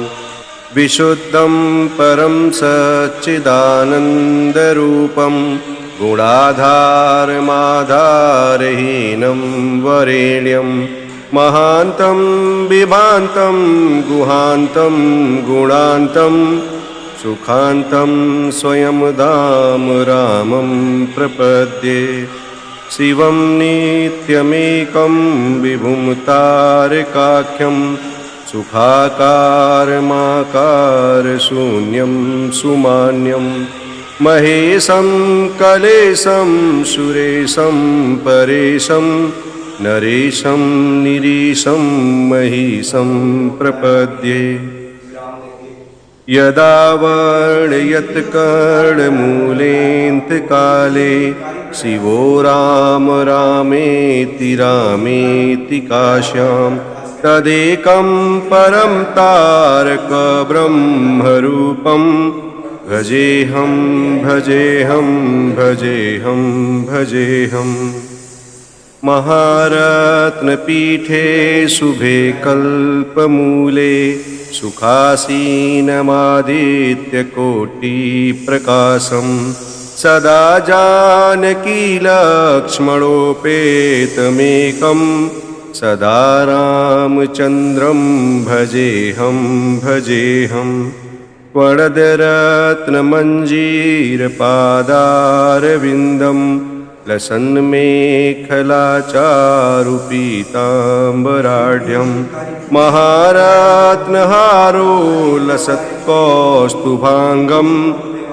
विशुद्धं परं सच्चिदानन्दरूपं गुणाधारमाधारहीनं वरेण्यं महान्तं विभान्तं गुहान्तं गुणान्तं सुखान्तं स्वयं धाम रामं प्रपद्ये शिवं नित्यमेकं विभुं तारकाख्यं सुखाकारमाकारशून्यं सुमान्यं महेशं कलेशं सुरेशं परेशं नरेशं निरीशं महिषं प्रपद्ये यदा वर्णयत्कर्णमूलेऽन्तकाले शिवो राम रामेति रामेति काश्यां तदेकं परं तारकब्रह्मरूपं भजेऽहं भजेऽहं भजेऽहं भजेऽहं। महारत्नपीठे शुभे कल्पमूले सुखासीनमादित्यकोटिप्रकाशं सदा जानकीलक्ष्मणोपेतमेकं सदा रामचन्द्रं भजेऽहं भजेऽहं। वरदरत्नमञ्जीरपादारविन्दं लसन्मेखलाचारुपीताम्बराढ्यं महारत्नहारो लसत्कौस्तुभाङ्गं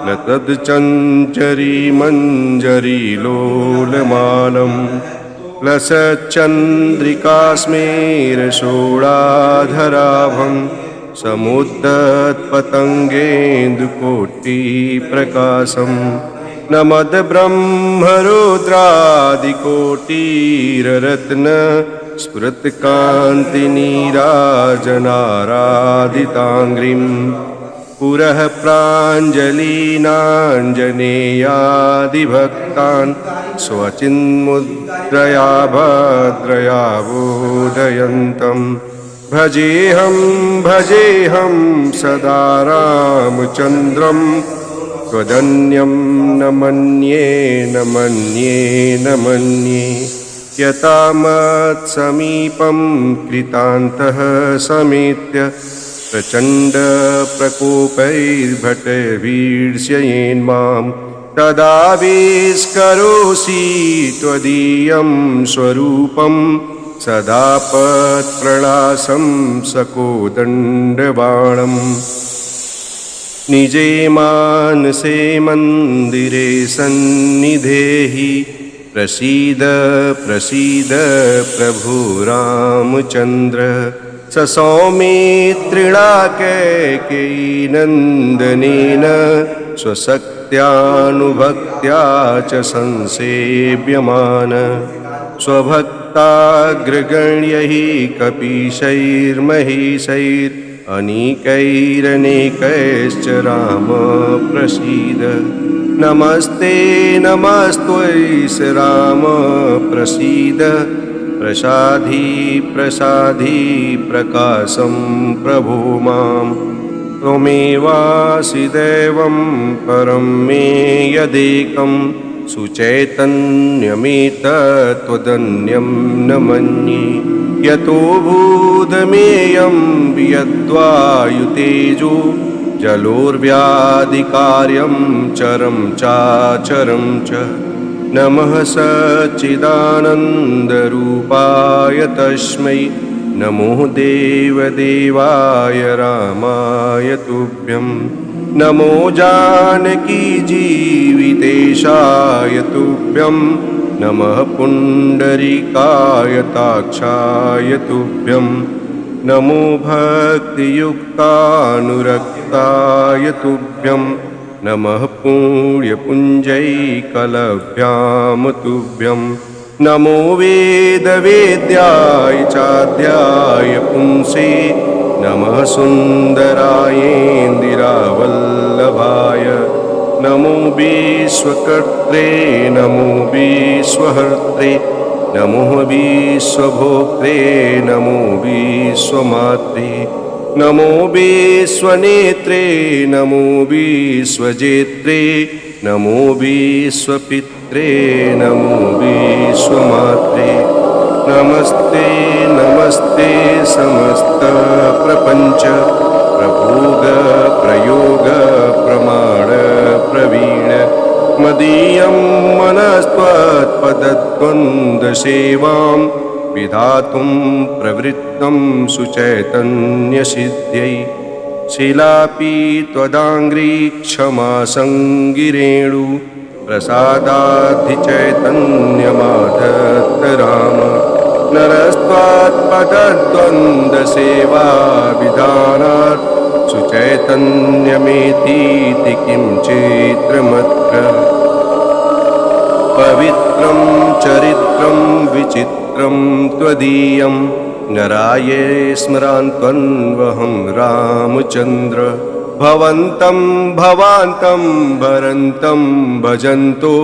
लतच्चञ्चरीमञ्जरीलोलमालं लसच्चन्द्रिकास्मेरषोडाधराभं समुद्दत्पतङ्गेन्दुकोटिप्रकाशं नमद्ब्रह्मरुद्रादिकोटिरत्न स्फुरत्कान्तिनीराजनाराधिताङ्घ्रिं पुरः प्राञ्जलीनाञ्जनेयादिभक्तान् स्वचिन्मुद्रया भद्रया बोधयन्तं भजेऽहं भजेऽहं सदा रामचन्द्रं त्वदन्यं न मन्ये न मन्ये न मन्ये यतामत्समीपं कृतान्तः समेत्य प्रचण्डप्रकोपैर्भटैर्भीड्ष्येन्मां तदा विस्करोषि त्वदीयं स्वरूपं सदा पत्प्रणाशं सकोदण्डबाणम् निजे मानसे मन्दिरे सन्निधेहि प्रसीद प्रसीद प्रभु रामचन्द्र स सौमित्रिणा कैकेयी नन्दनेन स्वशक्त्यानुभक्त्या च संसेव्यमान स्वभक्ताग्रगण्यैः कपीशैर्महिषैरनेकैरनेकैश्च राम प्रसीद नमस्ते नमस्त्वैष राम प्रसीद प्रसाधी प्रसाधी प्रकाशं प्रभो मां त्वमेवासि दैवं परं मे यदेकं सुचैतन्यमेतत्त्वदन्यं न मन्ये यतो भूतमेयं यद्वायुतेजो जलोर्व्याधिकार्यं चरं चाचरं च नमः सच्चिदानन्दरूपाय तस्मै नमो देवदेवाय रामाय तुभ्यं नमो जानकी जीवितेशाय तुभ्यं नमः पुण्डरीकाय ताक्षाय तुभ्यं नमो भक्तियुक्तानुरक्ताय तुभ्यं नमः पुण्यपुञ्जैकलभ्यां तुभ्यं नमो वेदवेद्याय चाद्याय पुंसे नमः सुन्दरायेन्दिरावल्लभाय नमो विश्वकर्त्रे नमो विश्वहर्त्रे नमो विश्वभोक्त्रे नमो विश्वमात्रे नमो विश्वनेत्रे नमो विश्वजेत्रे नमो विश्वपित्रे नमो विश्वमात्रे नमस्ते नमस्ते समस्तप्रपञ्च प्रभोग प्रयोग प्रमाण प्रवीण मदीयं मनस्त्वत्पदद्वन्द्वसेवां विधातुं प्रवृत्तं सुचैतन्यसिद्ध्यै शिलापि त्वदाङ्घ्री क्षमा सङ्गिरेणु प्रसादाधिचैतन्यमाधत्त राम नरस्त्वात्पदद्वन्द्वसेवा विधानात् सुचैतन्यमेतीति किं चित्रमत्र पवित्रं चरित्रं विचित्रं त्वदीयं नराये स्मरान्त्वन्वहं रामचन्द्र भवन्तं भवान्तं भरन्तं भजन्तो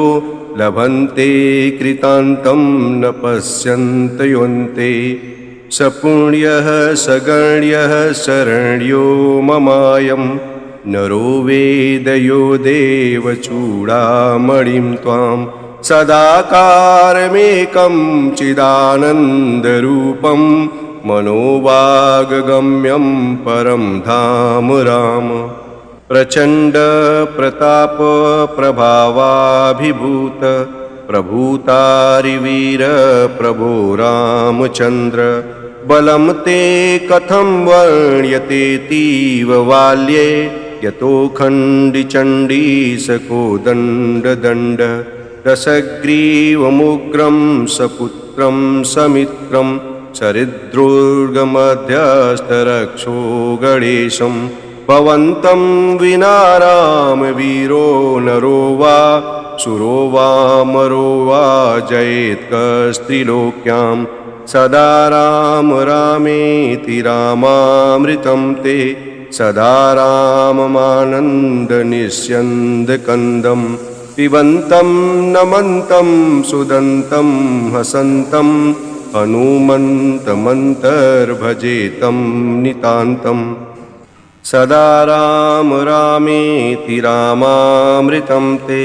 लभन्ते कृतान्तं न पश्यन्त योऽन्ते सपुण्यः सगण्यः शरण्यो ममायं नरो वेदयो देवचूडामणिं त्वां सदाकारमेकं चिदानन्दरूपं मनोवागगम्यं परं धाम राम प्रचण्ड प्रताप प्रभावाभिभूत प्रभूतारिवीर प्रभो रामचन्द्र बलं ते कथं वर्ण्यतेतीव बाल्ये यतो खण्डिचण्डीसकोदण्डदण्ड दशग्रीवमुग्रं सपुत्रं समित्रं सरिद्रोर्गमध्यस्थरक्षो गणेशं भवन्तं विना रामवीरो नरो वा सुरो वा मरो वा जयेत्कस्त्रिलोक्यां सदा राम रामेति रामामृतं ते सदा राममानन्दनिस्यन्दकन्दं पिबन्तं नमन्तं सुदन्तं हसन्तं हनुमन्तमन्तर्भजेतं नितान्तं सदा राम रामेति रामामृतं ते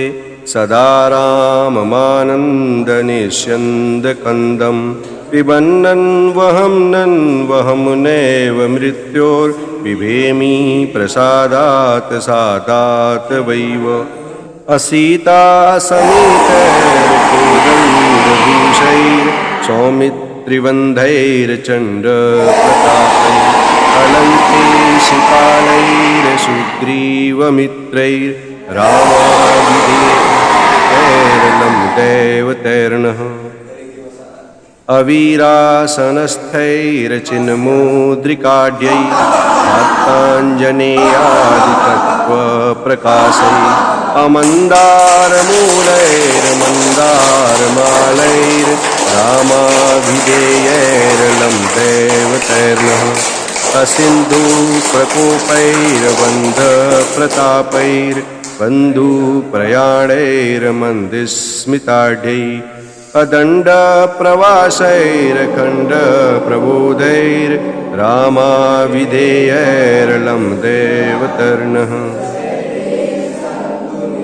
सदा राममानन्दनिस्यन्दकन्दं पिबन्नन्वहं नैव मृत्योर्बिभेमि प्रसादात् सादात् वैव असीता समेतैर्कोदण्डभूषैर् सौमित्रिबन्धैर्चण्डप्रतापैः अलङ्केशिकालैरशुग्रीवमित्रैर्रामाभिधेयैर्लं दैवतैर्नः अवीरासनस्थैरचिन्मुद्रिकाढ्यैः भक्ताञ्जनेयादितत्त्वप्रकाशैः अमन्दारमूलैर्मन्दारमालैर्रामाभिधेयैर्लं दैवतैर्नः असिन्धुप्रकोपैर्बन्धप्रतापैर्बन्धुप्रयाणैर्मन्दिस्मिताढ्यैः अदण्डप्रवासैरखण्डप्रबोधैर्रामाविधेयैर्लं देवतर्णः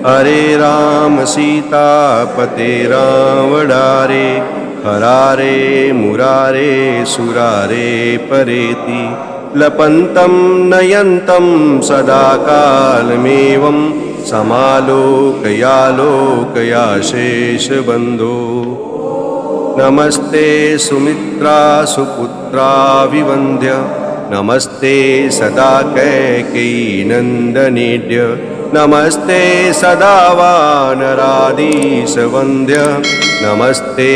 हरे राम सीतापते रावणारे हरारे मुरारे सुरारे परेति लपन्तं नयन्तं सदा कालमेवं समालोकयालोकयाशेषबन्धो नमस्ते सुमित्रा सुपुत्रा विवन्द्य नमस्ते सदा कैकेयी नन्दनेड्य नमस्ते सदा वानराधीशवन्द्य नमस्ते